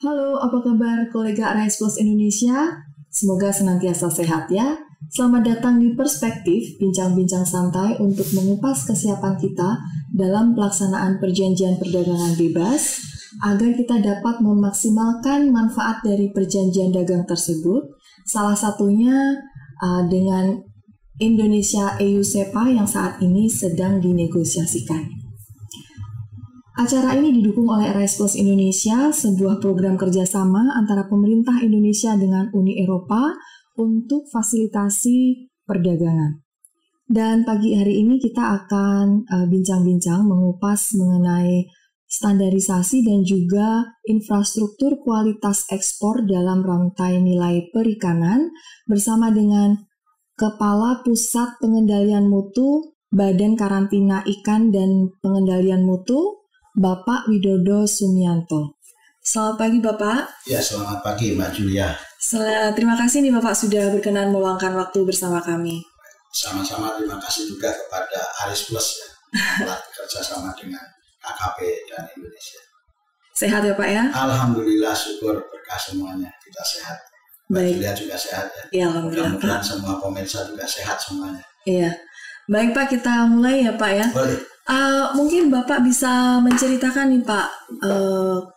Halo, apa kabar kolega Arise Plus Indonesia? Semoga senantiasa sehat ya. Selamat datang di Perspektif, bincang-bincang santai untuk mengupas kesiapan kita dalam pelaksanaan perjanjian perdagangan bebas, agar kita dapat memaksimalkan manfaat dari perjanjian dagang tersebut, salah satunya dengan Indonesia EU SEPA yang saat ini sedang dinegosiasikan. Acara ini didukung oleh Arise Plus Indonesia, sebuah program kerjasama antara pemerintah Indonesia dengan Uni Eropa untuk fasilitasi perdagangan. Dan pagi hari ini kita akan bincang-bincang mengupas mengenai standarisasi dan juga infrastruktur kualitas ekspor dalam rantai nilai perikanan bersama dengan Kepala Pusat Pengendalian Mutu, Badan Karantina Ikan dan Pengendalian Mutu, Bapak Widodo Sumianto. Selamat pagi Bapak. Ya, selamat pagi Mbak Julia. Terima kasih nih Bapak sudah berkenan meluangkan waktu bersama kami. Sama-sama, terima kasih juga kepada Arise Plus ya, telah bekerja sama dengan KKP dan Indonesia. Sehat ya Pak ya? Alhamdulillah, syukur berkah semuanya, kita sehat. Mbak Julia juga sehat ya? Iya, alhamdulillah. Mudah-mudahan semua pemirsa juga sehat semuanya. Iya. Baik Pak, kita mulai ya Pak ya. Boleh. Mungkin Bapak bisa menceritakan nih Pak,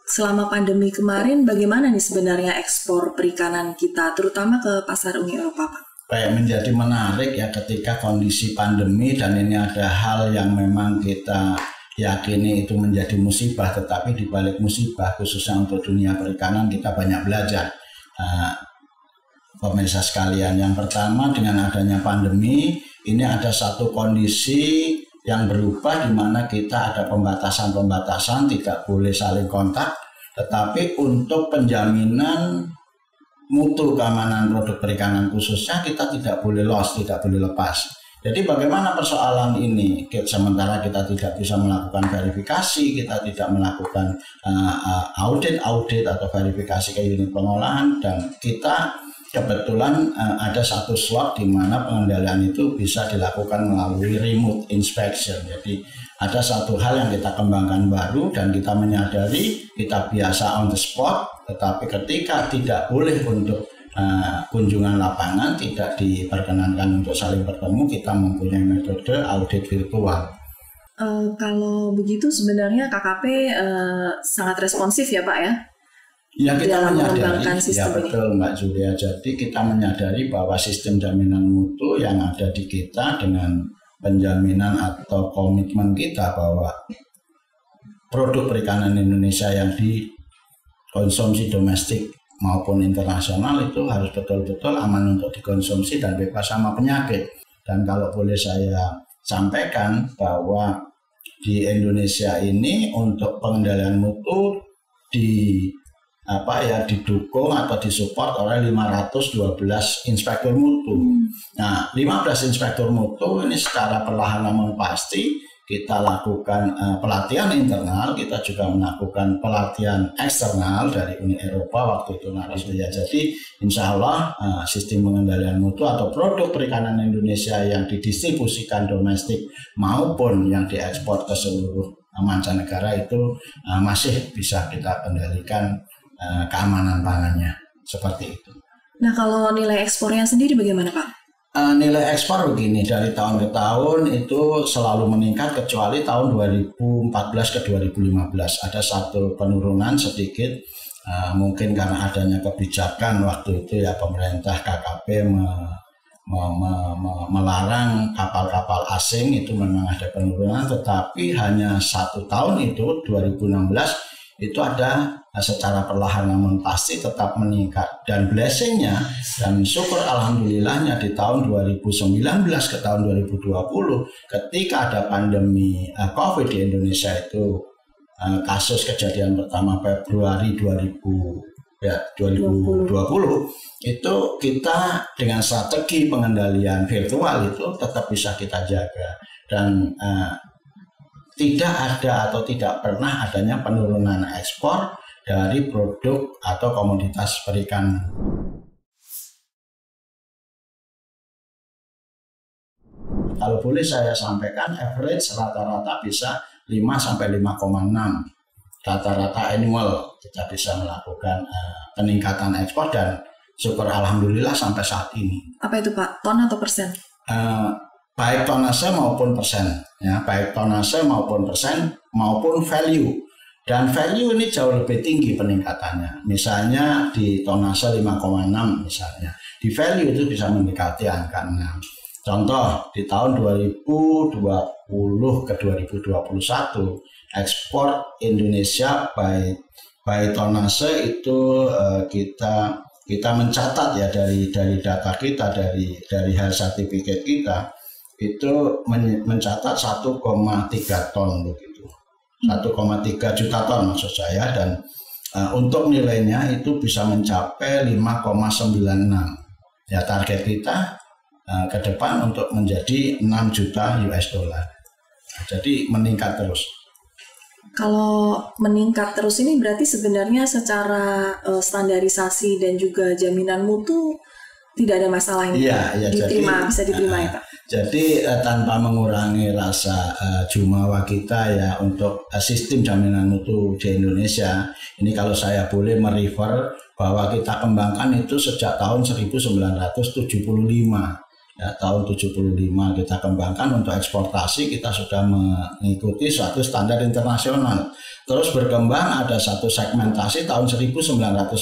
selama pandemi kemarin bagaimana nih sebenarnya ekspor perikanan kita, terutama ke pasar Uni Eropa Pak? Kayak menjadi menarik ya ketika kondisi pandemi dan ini ada hal yang memang kita yakini itu menjadi musibah, tetapi di balik musibah khususnya untuk dunia perikanan kita banyak belajar. Pemirsa sekalian, yang pertama dengan adanya pandemi ini ada satu kondisi yang berubah di mana kita ada pembatasan-pembatasan, tidak boleh saling kontak, tetapi untuk penjaminan mutu keamanan produk perikanan khususnya kita tidak boleh loss, tidak boleh lepas. Jadi bagaimana persoalan ini? Sementara kita tidak bisa melakukan verifikasi, kita tidak melakukan audit atau verifikasi ke unit pengolahan, dan kita kebetulan ada satu slot di mana pengendalian itu bisa dilakukan melalui remote inspection. Jadi ada satu hal yang kita kembangkan baru dan kita menyadari kita biasa on the spot, tetapi ketika tidak boleh untuk kunjungan lapangan, tidak diperkenankan untuk saling bertemu, kita mempunyai metode audit virtual. Kalau begitu sebenarnya KKP sangat responsif ya Pak ya? Ya, kita menyadari, ya betul Mbak Julia. Jadi kita menyadari bahwa sistem jaminan mutu yang ada di kita dengan penjaminan atau komitmen kita bahwa produk perikanan Indonesia yang dikonsumsi domestik maupun internasional itu harus betul-betul aman untuk dikonsumsi dan bebas sama penyakit. Dan kalau boleh saya sampaikan bahwa di Indonesia ini untuk pengendalian mutu didukung atau disupport oleh 512 inspektur mutu. Nah, 15 inspektur mutu ini secara perlahan namun pasti kita lakukan pelatihan internal, kita juga melakukan pelatihan eksternal dari Uni Eropa waktu itu narasumber. Jadi insya Allah sistem pengendalian mutu atau produk perikanan Indonesia yang didistribusikan domestik maupun yang diekspor ke seluruh mancanegara itu masih bisa kita kendalikan keamanan pangannya, seperti itu. Nah, kalau nilai ekspornya sendiri bagaimana Pak? Nilai ekspor begini, dari tahun ke tahun itu selalu meningkat kecuali tahun 2014 ke 2015 ada satu penurunan sedikit, mungkin karena adanya kebijakan waktu itu ya pemerintah KKP melarang kapal-kapal asing, itu memang ada penurunan, tetapi hanya satu tahun itu 2016 itu ada secara perlahan namun pasti tetap meningkat, dan blessingnya dan syukur alhamdulillahnya di tahun 2019 ke tahun 2020 ketika ada pandemi COVID di Indonesia itu kasus kejadian pertama Februari 2020 ya 2020 itu kita dengan strategi pengendalian virtual itu tetap bisa kita jaga dan tidak ada atau tidak pernah adanya penurunan ekspor dari produk atau komoditas perikanan. Kalau boleh saya sampaikan, average rata-rata bisa 5 sampai 5,6 rata-rata annual kita bisa melakukan peningkatan ekspor dan syukur alhamdulillah sampai saat ini. Apa itu Pak? Ton atau persen? Baik tonase maupun persen, ya, baik tonase maupun persen maupun value. Dan value ini jauh lebih tinggi peningkatannya. Misalnya di tonase 5,6 misalnya, di value itu bisa mendekati angka 6. Contoh di tahun 2020 ke 2021 ekspor Indonesia by tonase itu kita mencatat ya dari data kita dari health certificate kita itu mencatat 1,3 ton begitu. 1,3 juta ton maksud saya dan untuk nilainya itu bisa mencapai 5,96. Ya target kita ke depan untuk menjadi 6 juta US dollar. Jadi meningkat terus. Kalau meningkat terus ini berarti sebenarnya secara standarisasi dan juga jaminan mutu tidak ada masalah ini. Iya, diterima, bisa diterima ya Pak. Jadi tanpa mengurangi rasa jumawa kita ya untuk sistem jaminan mutu di Indonesia. Ini kalau saya boleh merefer bahwa kita kembangkan itu sejak tahun 1975. Ya, tahun 75 kita kembangkan untuk eksportasi, kita sudah mengikuti suatu standar internasional. Terus berkembang ada satu segmentasi tahun 1998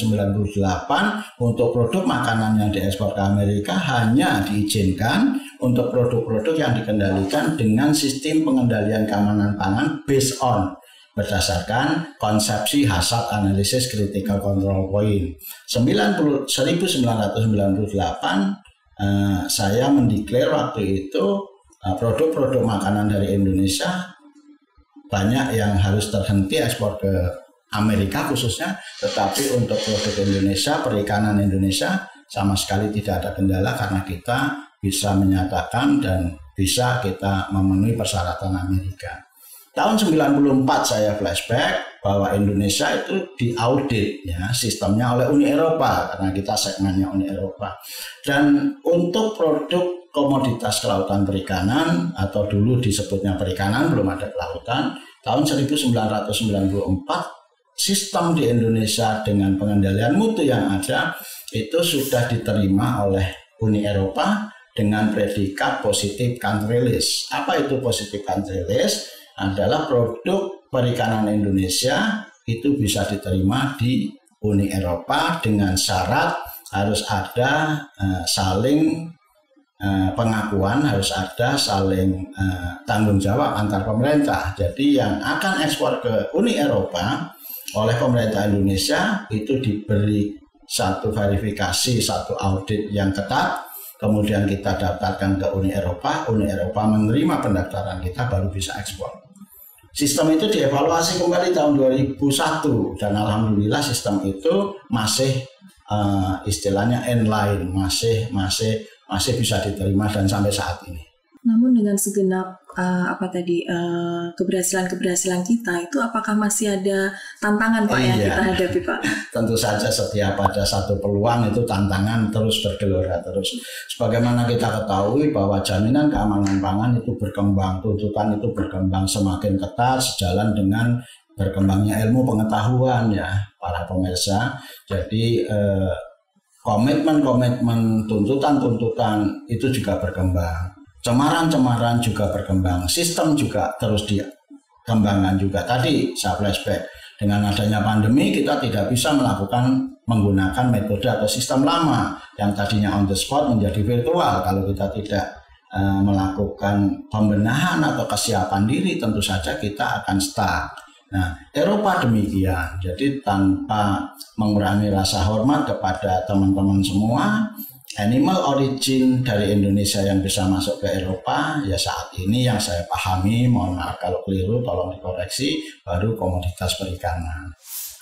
untuk produk makanan yang diekspor ke Amerika hanya diizinkan untuk produk-produk yang dikendalikan dengan sistem pengendalian keamanan pangan based on berdasarkan konsepsi hazard analysis critical control point. 1998 saya mendeklar waktu itu produk-produk makanan dari Indonesia banyak yang harus terhenti ekspor ke Amerika khususnya, tetapi untuk produk Indonesia, perikanan Indonesia sama sekali tidak ada kendala karena kita bisa menyatakan dan bisa kita memenuhi persyaratan Amerika. Tahun 94 saya flashback bahwa Indonesia itu diaudit ya sistemnya oleh Uni Eropa karena kita segmennya Uni Eropa. Dan untuk produk komoditas kelautan perikanan atau dulu disebutnya perikanan belum ada kelautan, tahun 1994 sistem di Indonesia dengan pengendalian mutu yang ada itu sudah diterima oleh Uni Eropa dengan predikat positive country list. Apa itu positive country list? Adalah produk perikanan Indonesia itu bisa diterima di Uni Eropa dengan syarat harus ada saling pengakuan, harus ada saling tanggung jawab antar pemerintah. Jadi yang akan ekspor ke Uni Eropa oleh pemerintah Indonesia itu diberi satu verifikasi, satu audit yang ketat. Kemudian kita daftarkan ke Uni Eropa menerima pendaftaran kita baru bisa ekspor. Sistem itu dievaluasi kembali tahun 2001 dan alhamdulillah sistem itu masih istilahnya inline, masih bisa diterima dan sampai saat ini. Namun dengan segenap keberhasilan kita itu apakah masih ada tantangan Pak yang kita hadapi Pak? Tentu saja setiap ada satu peluang itu tantangan terus bergelora terus. Sebagaimana kita ketahui bahwa jaminan keamanan pangan itu berkembang, tuntutan itu berkembang semakin ketat sejalan dengan berkembangnya ilmu pengetahuan ya para pemirsa. Jadi komitmen-komitmen, tuntutan-tuntutan itu juga berkembang. Cemaran-cemaran juga berkembang, sistem juga terus dikembangkan juga. Tadi saya flashback, dengan adanya pandemi kita tidak bisa menggunakan metode atau sistem lama yang tadinya on the spot menjadi virtual. Kalau kita tidak melakukan pembenahan atau kesiapan diri, tentu saja kita akan stuck. Nah, Eropa demikian. Jadi tanpa mengurangi rasa hormat kepada teman-teman semua, animal origin dari Indonesia yang bisa masuk ke Eropa ya saat ini yang saya pahami, mohon maaf kalau keliru tolong dikoreksi, baru komoditas perikanan.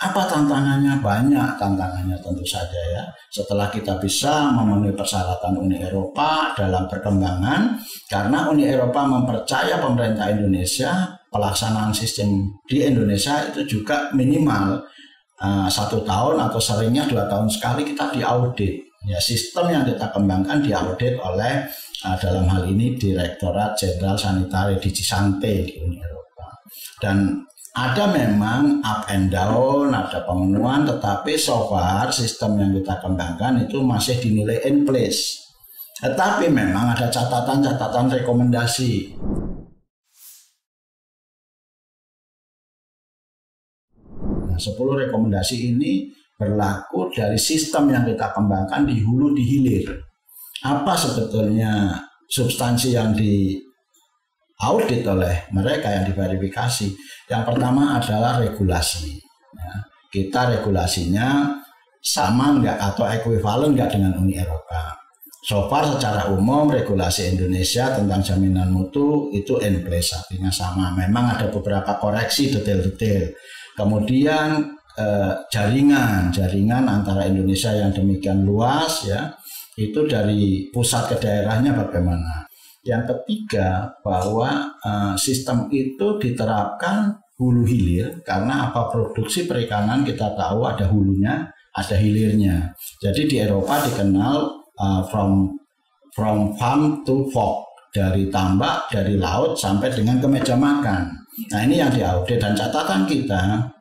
Apa tantangannya? Banyak tantangannya tentu saja ya. Setelah kita bisa memenuhi persyaratan Uni Eropa dalam perkembangan, karena Uni Eropa mempercaya pemerintah Indonesia, pelaksanaan sistem di Indonesia itu juga minimal 1 tahun atau seringnya 2 tahun sekali kita diaudit. Ya, sistem yang kita kembangkan diaudit oleh dalam hal ini Direktorat Jenderal Sanitari DG Sante di Uni Eropa. Dan ada memang up and down, ada pemenuhan, tetapi so far sistem yang kita kembangkan itu masih dinilai in place. Tetapi memang ada catatan-catatan rekomendasi. Nah, 10 rekomendasi ini berlaku dari sistem yang kita kembangkan di hulu di hilir. Apa sebetulnya substansi yang diaudit oleh mereka yang diverifikasi? Yang pertama adalah regulasi. Ya, kita regulasinya sama enggak atau ekuivalen enggak dengan Uni Eropa. So far secara umum regulasi Indonesia tentang jaminan mutu itu in place, artinya sama. Memang ada beberapa koreksi detail-detail. Kemudian jaringan antara Indonesia yang demikian luas ya, itu dari pusat ke daerahnya bagaimana. Yang ketiga, bahwa sistem itu diterapkan hulu hilir, karena apa, produksi perikanan kita tahu ada hulunya, ada hilirnya. Jadi di Eropa dikenal from farm to fork, dari tambak, dari laut sampai dengan ke meja makan. Nah, ini yang diaudit, dan catatan kita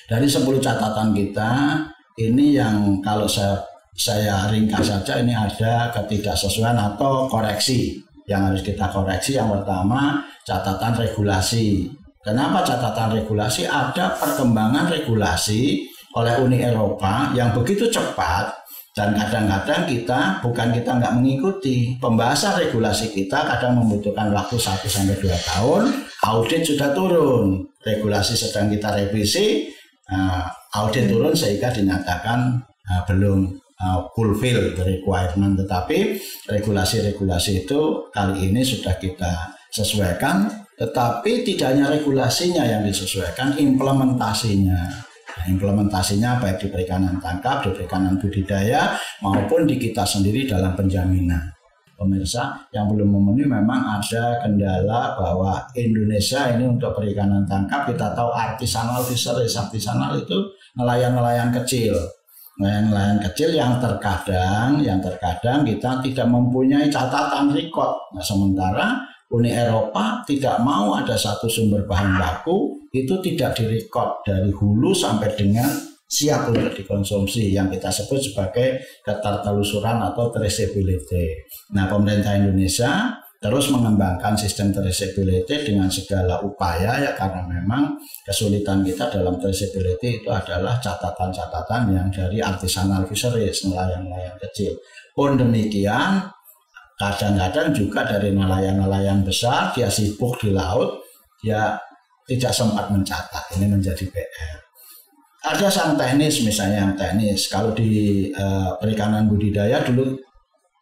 dari 10 catatan kita ini yang kalau saya ringkas saja, ini ada ketidaksesuaian atau koreksi yang harus kita koreksi. Yang pertama, catatan regulasi. Kenapa catatan regulasi? Ada perkembangan regulasi oleh Uni Eropa yang begitu cepat, dan kadang-kadang kita nggak mengikuti. Pembahasan regulasi kita kadang membutuhkan waktu 1-2 tahun, audit sudah turun, regulasi sedang kita revisi, audit turun sehingga dinyatakan belum fulfill the requirement. Tetapi regulasi-regulasi itu kali ini sudah kita sesuaikan, tetapi tidak hanya regulasinya yang disesuaikan, implementasinya. Implementasinya baik di perikanan tangkap, di perikanan budidaya, maupun di kita sendiri dalam penjaminan. Pemirsa, yang belum memenuhi memang ada kendala bahwa Indonesia ini untuk perikanan tangkap kita tahu artisanal fisheries. Artisanal itu nelayan-nelayan kecil. Nelayan-nelayan kecil yang terkadang kita tidak mempunyai catatan record. Nah, sementara Uni Eropa tidak mau ada satu sumber bahan baku itu tidak direkod dari hulu sampai dengan siap untuk dikonsumsi, yang kita sebut sebagai ketertelusuran atau traceability. Nah, pemerintah Indonesia terus mengembangkan sistem traceability dengan segala upaya ya, karena memang kesulitan kita dalam traceability itu adalah catatan-catatan yang dari artisanal fisheries, nelayan-nelayan kecil. Pun demikian, kadang-kadang juga dari nelayan-nelayan besar, dia sibuk di laut, dia tidak sempat mencatat. Ini menjadi PR. Ada yang teknis, misalnya yang teknis. Kalau di perikanan budidaya dulu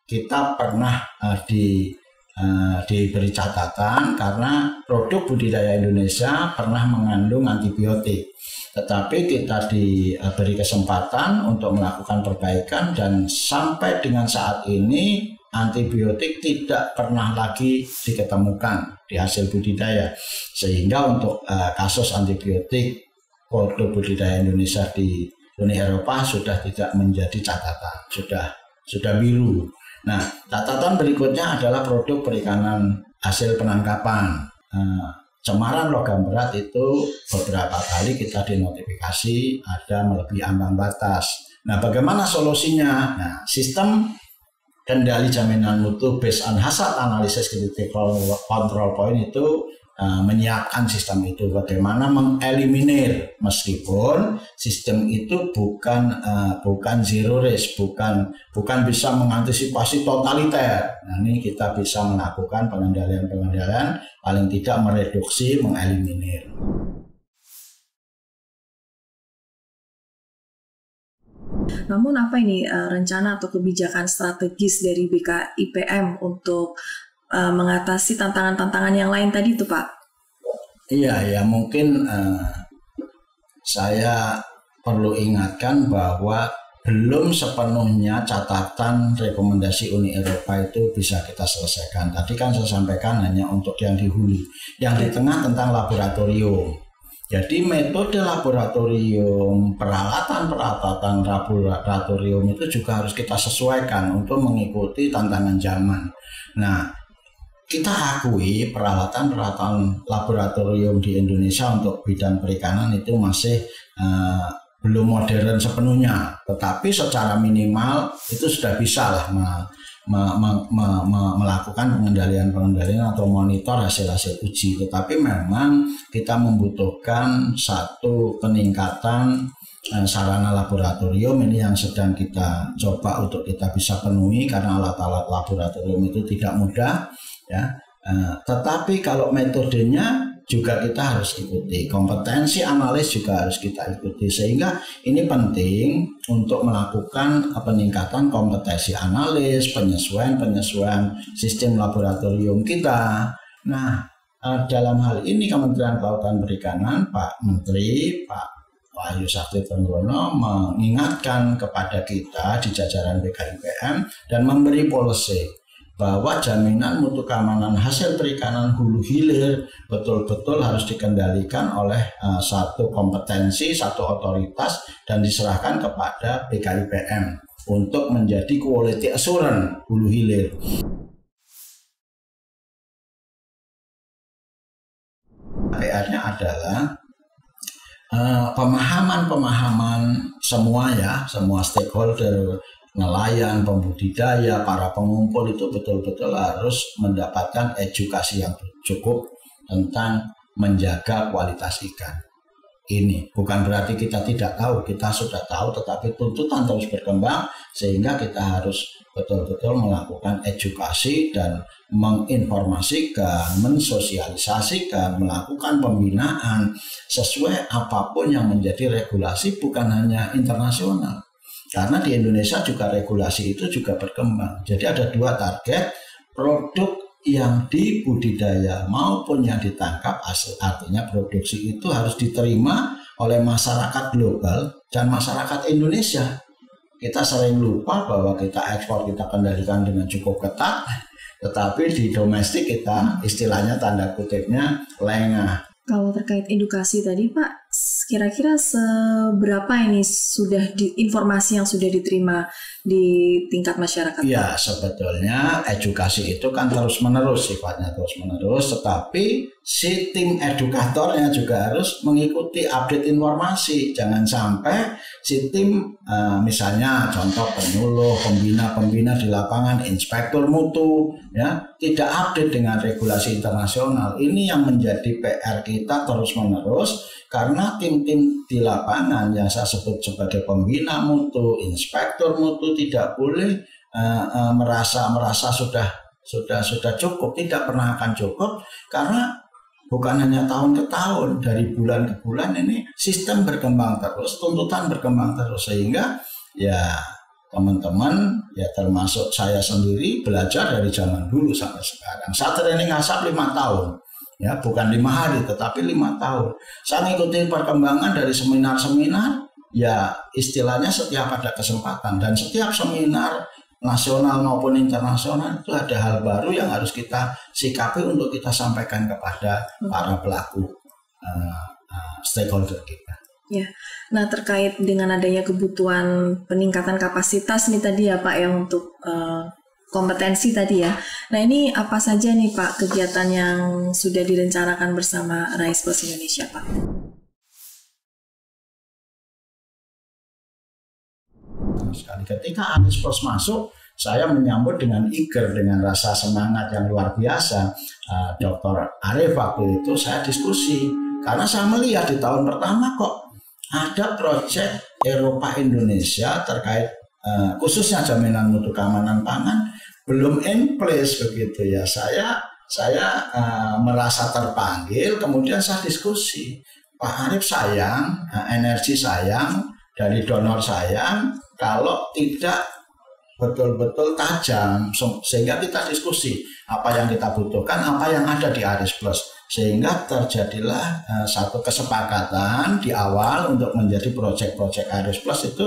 kita pernah diberi catatan karena produk budidaya Indonesia pernah mengandung antibiotik. Tetapi kita diberi kesempatan untuk melakukan perbaikan, dan sampai dengan saat ini antibiotik tidak pernah lagi diketemukan di hasil budidaya, sehingga untuk kasus antibiotik produk budidaya Indonesia di Uni Eropa sudah tidak menjadi catatan, sudah biru. Nah, catatan berikutnya adalah produk perikanan hasil penangkapan. Cemaran logam berat itu beberapa kali kita dinotifikasi ada melebihi ambang batas. Nah, bagaimana solusinya? Nah, sistem kendali jaminan mutu based on hazard analysis critical control point itu menyiapkan sistem itu, bagaimana mengeliminir, meskipun sistem itu bukan zero risk, bukan bisa mengantisipasi totaliter. Nah, ini kita bisa melakukan pengendalian paling tidak mereduksi, mengeliminir. Namun apa ini rencana atau kebijakan strategis dari BKIPM untuk mengatasi tantangan-tantangan yang lain tadi itu, Pak? Iya, ya mungkin saya perlu ingatkan bahwa belum sepenuhnya catatan rekomendasi Uni Eropa itu bisa kita selesaikan. Tadi kan saya sampaikan hanya untuk yang di hulu. Yang di tengah tentang laboratorium. Jadi metode laboratorium, peralatan laboratorium itu juga harus kita sesuaikan untuk mengikuti tantangan zaman. Nah, kita akui peralatan laboratorium di Indonesia untuk bidang perikanan itu masih belum modern sepenuhnya, tetapi secara minimal itu sudah bisa lah melakukan pengendalian atau monitor hasil uji. Tetapi memang kita membutuhkan satu peningkatan sarana laboratorium ini yang sedang kita coba untuk kita bisa penuhi, karena alat-alat laboratorium itu tidak mudah ya. Tetapi kalau metodenya juga kita harus ikuti, kompetensi analis juga harus kita ikuti, sehingga ini penting untuk melakukan peningkatan kompetensi analis, penyesuaian sistem laboratorium kita. Nah, dalam hal ini Kementerian Kelautan Perikanan, Pak Menteri, Pak Wahyu Sakti Trenggono mengingatkan kepada kita di jajaran BKIPM dan memberi policy bahwa jaminan mutu keamanan hasil perikanan hulu hilir betul-betul harus dikendalikan oleh satu kompetensi, satu otoritas, dan diserahkan kepada BKIPM untuk menjadi quality assurance hulu hilir. PR-nya adalah pemahaman semua stakeholder, nelayan, pembudidaya, para pengumpul itu betul-betul harus mendapatkan edukasi yang cukup tentang menjaga kualitas ikan. Ini bukan berarti kita tidak tahu, kita sudah tahu, tetapi tuntutan terus berkembang sehingga kita harus betul-betul melakukan edukasi dan menginformasikan, mensosialisasikan, melakukan pembinaan sesuai apapun yang menjadi regulasi, bukan hanya internasional. Karena di Indonesia juga regulasi itu juga berkembang. Jadi ada dua target, produk yang dibudidaya maupun yang ditangkap, artinya produksi itu harus diterima oleh masyarakat global dan masyarakat Indonesia. Kita sering lupa bahwa kita ekspor kita kendalikan dengan cukup ketat, tetapi di domestik kita istilahnya tanda kutipnya lengah. Kalau terkait edukasi tadi Pak, kira-kira seberapa ini sudah informasi yang sudah diterima di tingkat masyarakat? Ya, sebetulnya edukasi itu kan terus-menerus, sifatnya terus-menerus, tetapi si tim edukatornya juga harus mengikuti update informasi. Jangan sampai si tim, misalnya contoh penyuluh, pembina di lapangan, inspektur mutu, ya tidak update dengan regulasi internasional. Ini yang menjadi PR kita terus-menerus, karena tim-tim di lapangan yang saya sebut sebagai pembina mutu, inspektur mutu tidak boleh merasa sudah cukup, tidak pernah akan cukup, karena bukan hanya tahun ke tahun, dari bulan ke bulan ini sistem berkembang terus, tuntutan berkembang terus, sehingga ya teman-teman ya termasuk saya sendiri belajar dari zaman dulu sampai sekarang. Saya training asap 5 tahun. Ya, bukan 5 hari tetapi 5 tahun. Saya mengikuti perkembangan dari seminar-seminar, ya istilahnya setiap ada kesempatan, dan setiap seminar nasional maupun internasional itu ada hal baru yang harus kita sikapi untuk kita sampaikan kepada para pelaku stakeholder kita. Ya, nah terkait dengan adanya kebutuhan peningkatan kapasitas nih tadi ya Pak, yang untuk kompetensi tadi ya. Nah ini apa saja nih Pak kegiatan yang sudah direncanakan bersama Rise Plus Indonesia Pak? Sekali ketika Rise Plus masuk, saya menyambut dengan eager, dengan rasa semangat yang luar biasa. Dr. Arif waktu itu saya diskusi, karena saya melihat di tahun pertama kok ada proyek Eropa Indonesia terkait khususnya jaminan mutu keamanan pangan belum in place begitu ya. Saya merasa terpanggil, kemudian saya diskusi, Pak Arif sayang, energi sayang dari donor sayang kalau tidak betul-betul tajam, sehingga kita diskusi apa yang kita butuhkan, apa yang ada di Aris Plus. sehingga terjadilah satu kesepakatan di awal untuk menjadi proyek-proyek Aris Plus itu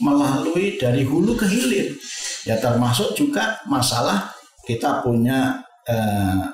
melalui dari hulu ke hilir. Ya termasuk juga masalah kita punya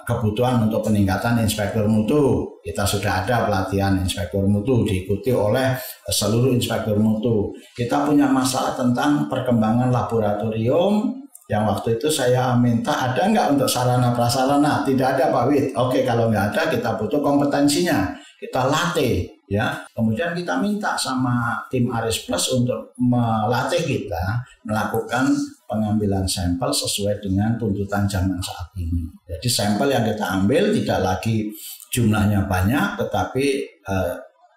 kebutuhan untuk peningkatan inspektur mutu. Kita sudah ada pelatihan inspektur mutu diikuti oleh seluruh inspektur mutu. Kita punya masalah tentang perkembangan laboratorium yang waktu itu saya minta ada nggak untuk sarana prasarana. Tidak ada Pak Wid. Oke, kalau nggak ada kita butuh kompetensinya, kita latih ya. Kemudian kita minta sama tim Aris Plus untuk melatih kita melakukan pengambilan sampel sesuai dengan tuntutan zaman saat ini. Jadi sampel yang kita ambil tidak lagi jumlahnya banyak, tetapi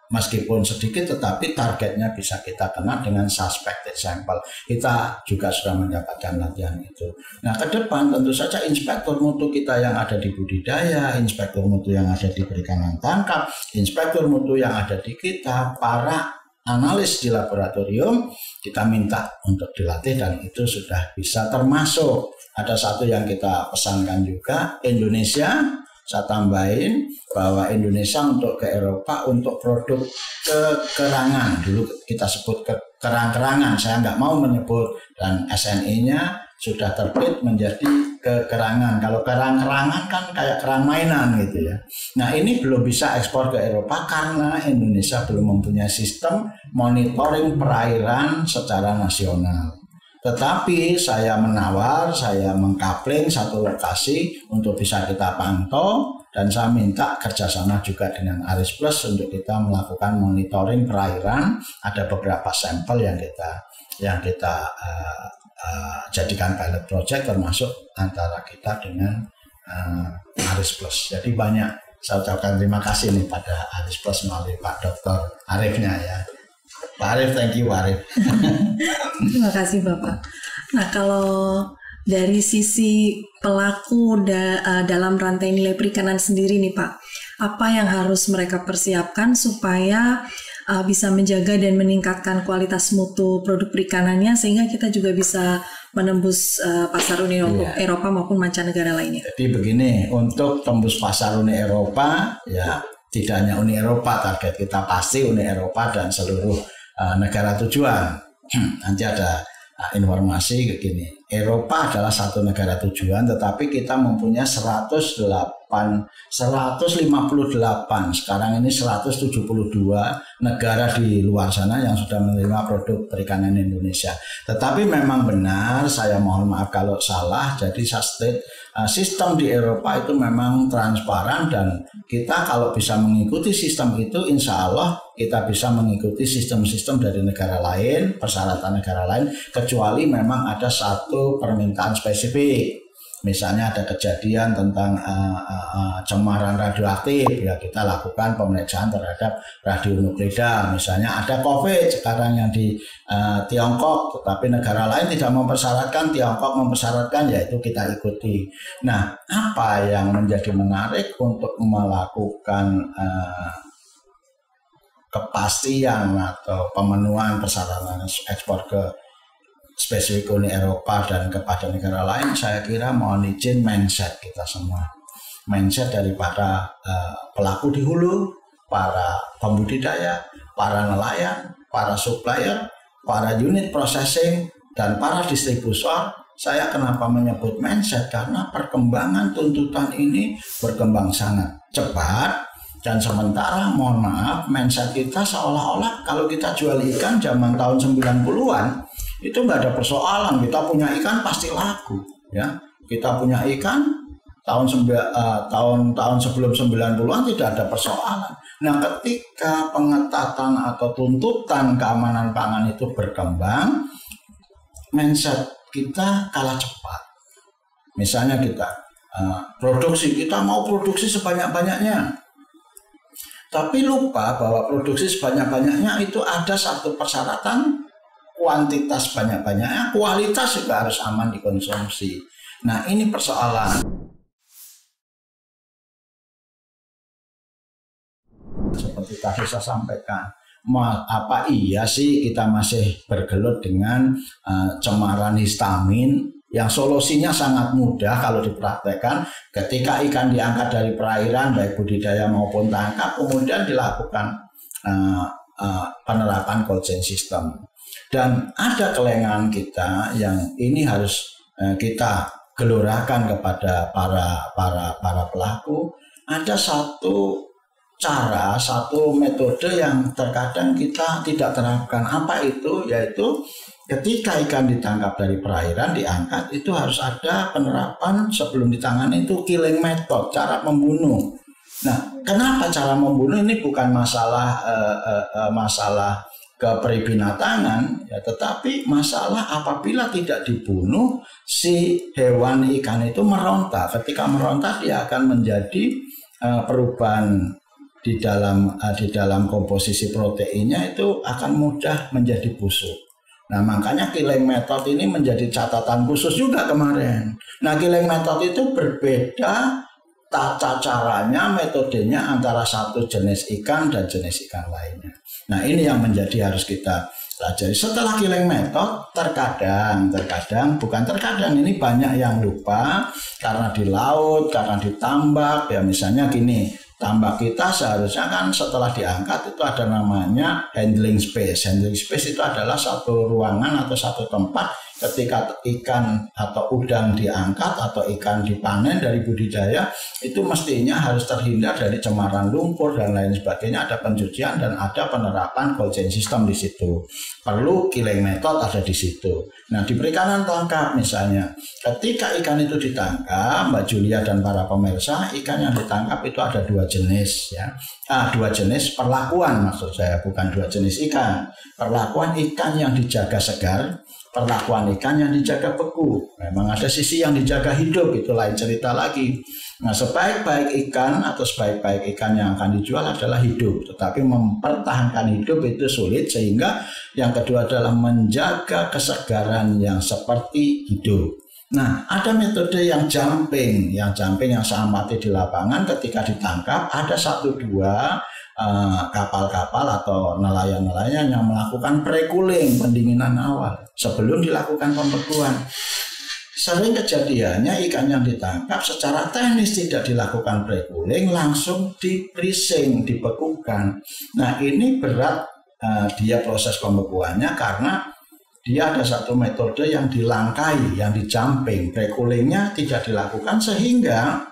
meskipun sedikit tetapi targetnya bisa kita kena dengan suspected sampel. Kita juga sudah mendapatkan latihan itu. Nah, ke depan tentu saja inspektur mutu kita yang ada di budidaya, inspektur mutu yang ada di perikanan tangkap, inspektur mutu yang ada di kita, para analis di laboratorium, kita minta untuk dilatih dan itu sudah bisa termasuk. Ada satu yang kita pesankan juga, Indonesia. Saya tambahin bahwa Indonesia untuk ke Eropa untuk produk kekerangan, dulu kita sebut kerang-kerangan, saya nggak mau menyebut, dan SNI-nya sudah terbit menjadi kekerangan. Kalau kerang-kerangan kan kayak kerang mainan gitu ya. Nah ini belum bisa ekspor ke Eropa karena Indonesia belum mempunyai sistem monitoring perairan secara nasional. Tetapi saya menawar, saya mengkapling satu lokasi untuk bisa kita pantau dan saya minta kerjasama juga dengan Aris Plus untuk kita melakukan monitoring perairan. Ada beberapa sampel yang kita jadikan pilot project termasuk antara kita dengan Aris Plus. Jadi banyak saya ucapkan terima kasih nih pada Aris Plus melalui Pak Dr. Arifnya ya. Pak Arif, thank you Pak Arif. Terima kasih Bapak. Nah kalau dari sisi pelaku dalam rantai nilai perikanan sendiri nih Pak, apa yang harus mereka persiapkan supaya bisa menjaga dan meningkatkan kualitas mutu produk perikanannya sehingga kita juga bisa menembus pasar Uni Eropa maupun mancanegara lainnya. Jadi begini, untuk tembus pasar Uni Eropa ya tidak hanya Uni Eropa, target kita pasti Uni Eropa dan seluruh negara tujuan. Nanti ada informasi begini, Eropa adalah satu negara tujuan, tetapi kita mempunyai 158, sekarang ini 172 negara di luar sana yang sudah menerima produk perikanan Indonesia. Tetapi memang benar, saya mohon maaf kalau salah, jadi sistem di Eropa itu memang transparan dan kita kalau bisa mengikuti sistem itu, insya Allah kita bisa mengikuti sistem-sistem dari negara lain, persyaratan negara lain, kecuali memang ada satu permintaan spesifik. Misalnya ada kejadian tentang cemaran radioaktif, ya kita lakukan pemeriksaan terhadap radionuklida. Misalnya ada COVID sekarang yang di Tiongkok, tetapi negara lain tidak mempersyaratkan, Tiongkok mempersyaratkan, yaitu kita ikuti. Nah, apa yang menjadi menarik untuk melakukan kepastian atau pemenuhan persyaratan ekspor ke spesifik Uni Eropa dan kepada negara lain, saya kira mohon izin mindset kita semua, mindset dari para pelaku di hulu, para pembudidaya, para nelayan, para supplier, para unit processing, dan para distributor. Saya kenapa menyebut mindset? Karena perkembangan tuntutan ini berkembang sangat cepat. Dan sementara mohon maaf, mindset kita seolah-olah kalau kita jual ikan zaman tahun 90-an itu nggak ada persoalan, kita punya ikan pasti laku ya. Kita punya ikan tahun sebelum 90-an tidak ada persoalan. Nah, ketika pengetatan atau tuntutan keamanan pangan itu berkembang, mindset kita kalah cepat. Misalnya kita mau produksi sebanyak-banyaknya, tapi lupa bahwa produksi sebanyak-banyaknya itu ada satu persyaratan, kuantitas banyak-banyaknya, kualitas juga harus aman dikonsumsi. Nah, ini persoalan. Seperti tadi saya sampaikan, apa iya sih kita masih bergelut dengan cemaran histamin Yang solusinya sangat mudah kalau dipraktekkan. Ketika ikan diangkat dari perairan, baik budidaya maupun tangkap, kemudian dilakukan penerapan cold chain system. Dan ada kelengahan kita yang ini harus kita gelorakan kepada para pelaku. Ada satu cara, satu metode yang terkadang kita tidak terapkan. Apa itu? Yaitu ketika ikan ditangkap dari perairan, diangkat, itu harus ada penerapan sebelum ditangani itu killing method, cara membunuh. Nah, kenapa cara membunuh ini bukan masalah kepribinatangan, ya, tetapi masalah apabila tidak dibunuh, si hewan ikan itu meronta. Ketika meronta, dia akan menjadi perubahan di dalam komposisi proteinnya itu akan mudah menjadi busuk. Nah, makanya killing method ini menjadi catatan khusus juga kemarin. Nah, killing method itu berbeda tata caranya, metodenya antara satu jenis ikan dan jenis ikan lainnya. Nah, ini yang menjadi harus kita pelajari. Setelah killing method, terkadang ini banyak yang lupa karena di laut, karena ditambak, ya misalnya gini. Tambak kita seharusnya kan setelah diangkat itu ada namanya handling space. Handling space itu adalah satu ruangan atau satu tempat ketika ikan atau udang diangkat atau ikan dipanen dari budidaya, itu mestinya harus terhindar dari cemaran lumpur dan lain sebagainya. Ada pencucian dan ada penerapan cold chain system di situ. Perlu killing method ada di situ. Nah, di perikanan tangkap misalnya, ketika ikan itu ditangkap, Mbak Julia dan para pemirsa, ikan yang ditangkap itu ada dua jenis, ya. Dua jenis perlakuan maksud saya, bukan dua jenis ikan. Perlakuan ikan yang dijaga segar, perlakuan ikan yang dijaga beku. Memang ada sisi yang dijaga hidup, itu lain cerita lagi. Nah, sebaik-baik ikan atau sebaik-baik ikan yang akan dijual adalah hidup. Tetapi mempertahankan hidup itu sulit, sehingga yang kedua adalah menjaga kesegaran yang seperti hidup. Nah, ada metode yang jumping yang saya amati di lapangan ketika ditangkap, ada 1-2 kapal-kapal atau nelayan-nelayan yang melakukan pre-cooling, pendinginan awal sebelum dilakukan pembekuan. Sering kejadiannya ikan yang ditangkap secara teknis tidak dilakukan pre-cooling, langsung di-freezing, dibekukan. Nah, ini berat dia proses pembekuannya karena dia ada satu metode yang dilangkai, yang di-jumping. Pre-coolingnya tidak dilakukan sehingga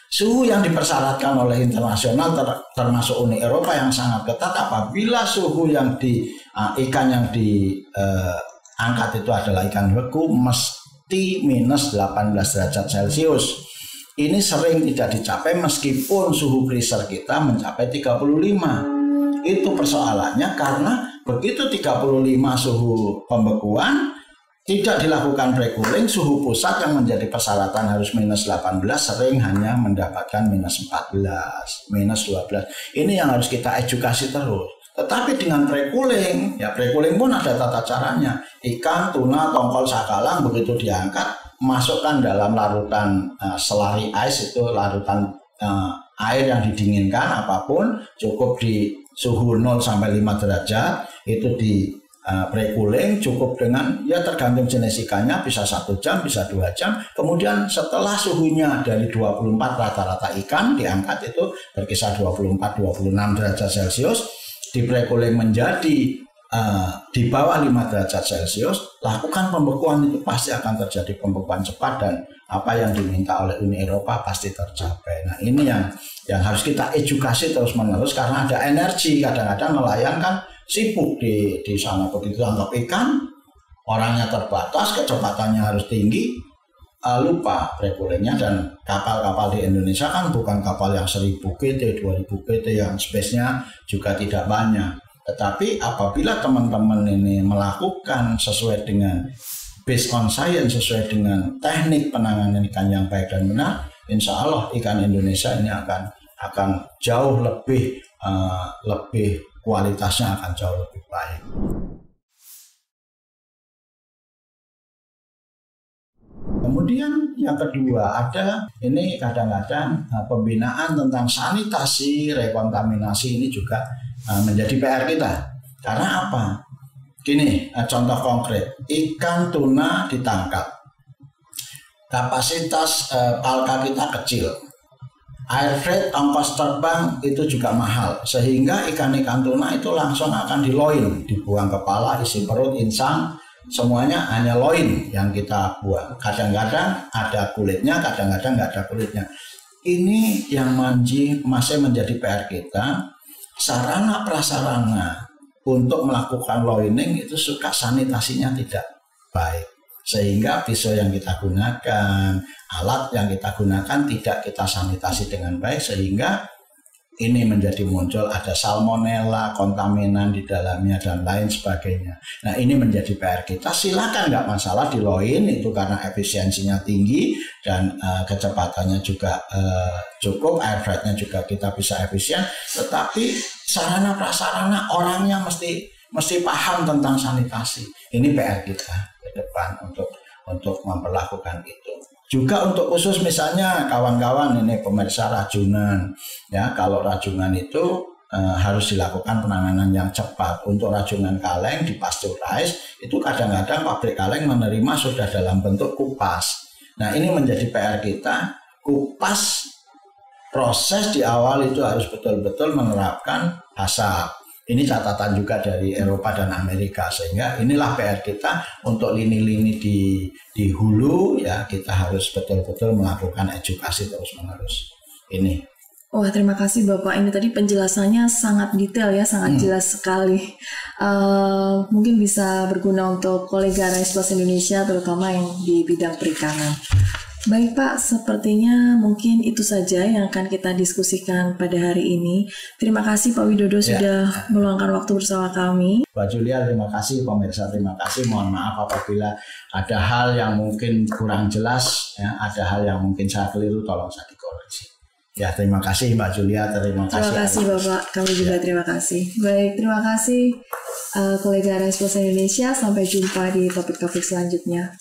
suhu yang dipersyaratkan oleh internasional termasuk Uni Eropa yang sangat ketat, apabila suhu yang ikan yang diangkat itu adalah ikan beku mesti minus 18 derajat Celcius. Ini sering tidak dicapai meskipun suhu freezer kita mencapai 35. Itu persoalannya karena begitu 35 suhu pembekuan tidak dilakukan pre-cooling, suhu pusat yang menjadi persyaratan harus minus 18 sering hanya mendapatkan minus 14, minus 12. Ini yang harus kita edukasi terus. Tetapi dengan pre-cooling, ya pre-cooling pun ada tata caranya. Ikan, tuna, tongkol, sakalang begitu diangkat, masukkan dalam larutan slurry ice, itu larutan air yang didinginkan apapun, cukup di suhu 0 sampai 5 derajat, itu di pre-cooling, cukup dengan ya tergantung jenis ikannya, bisa 1 jam, bisa 2 jam. Kemudian setelah suhunya dari 24 rata-rata ikan diangkat itu berkisar 24-26 derajat Celcius, di pre-cooling menjadi di bawah 5 derajat Celcius, lakukan pembekuan, itu pasti akan terjadi pembekuan cepat dan apa yang diminta oleh Uni Eropa pasti tercapai. Nah, ini yang harus kita edukasi terus-menerus karena ada energi. Kadang-kadang nelayan kan sibuk di sana, begitu tangkap ikan, orangnya terbatas, kecepatannya harus tinggi, lupa pre-coolingnya. Dan kapal-kapal di Indonesia kan bukan kapal yang 1000 KT, 2000 KT yang space-nya juga tidak banyak. Tetapi apabila teman-teman ini melakukan sesuai dengan based on science, sesuai dengan teknik penanganan ikan yang baik dan benar, insya Allah ikan Indonesia ini akan jauh lebih kualitasnya akan jauh lebih baik. Kemudian yang kedua ada ini kadang-kadang pembinaan tentang sanitasi, rekontaminasi ini juga menjadi PR kita. Karena apa? Gini, contoh konkret, ikan tuna ditangkap. kapasitas palka kita kecil. Air freight, ongkos terbang itu juga mahal, sehingga ikan-ikan tuna itu langsung akan diloin, dibuang kepala, isi perut, insang, semuanya hanya loin yang kita buang. Kadang-kadang ada kulitnya, kadang-kadang nggak ada kulitnya. Ini yang masih menjadi PR kita. Sarana prasarana untuk melakukan loining itu suka sanitasinya tidak baik, sehingga pisau yang kita gunakan, alat yang kita gunakan tidak kita sanitasi dengan baik, sehingga ini menjadi muncul ada salmonella, kontaminan di dalamnya dan lain sebagainya. Nah, ini menjadi PR kita. Silakan, nggak masalah di loin itu karena efisiensinya tinggi dan kecepatannya juga cukup, air freight-nya juga kita bisa efisien. Tetapi sarana prasarana orangnya mesti paham tentang sanitasi. Ini PR kita ke depan untuk memperlakukan itu. Juga untuk khusus misalnya kawan-kawan ini pemirsa rajunan, ya kalau rajunan itu harus dilakukan penanganan yang cepat. Untuk rajunan kaleng di pasteurize itu kadang-kadang pabrik kaleng menerima sudah dalam bentuk kupas. Nah, ini menjadi PR kita. Kupas proses di awal itu harus betul-betul menerapkan asap. Ini catatan juga dari Eropa dan Amerika, sehingga inilah PR kita untuk lini-lini di hulu, ya kita harus betul-betul melakukan edukasi terus-menerus. Ini. Wah, terima kasih Bapak. Ini tadi penjelasannya sangat detail ya, sangat jelas sekali. Mungkin bisa berguna untuk kolega Rice Plus Indonesia, terutama yang di bidang perikanan. Baik Pak, sepertinya mungkin itu saja yang akan kita diskusikan pada hari ini. Terima kasih Pak Widodo sudah meluangkan waktu bersama kami. Mbak Julia, terima kasih. Pemirsa, terima kasih. Mohon maaf apabila ada hal yang mungkin kurang jelas, ya, ada hal yang mungkin saya keliru, tolong saya dikoreksi. Ya, terima kasih Mbak Julia, terima kasih. Terima kasih Bapak, kami juga terima kasih. Baik, terima kasih kolega Rice Plus Indonesia. Sampai jumpa di topik-topik selanjutnya.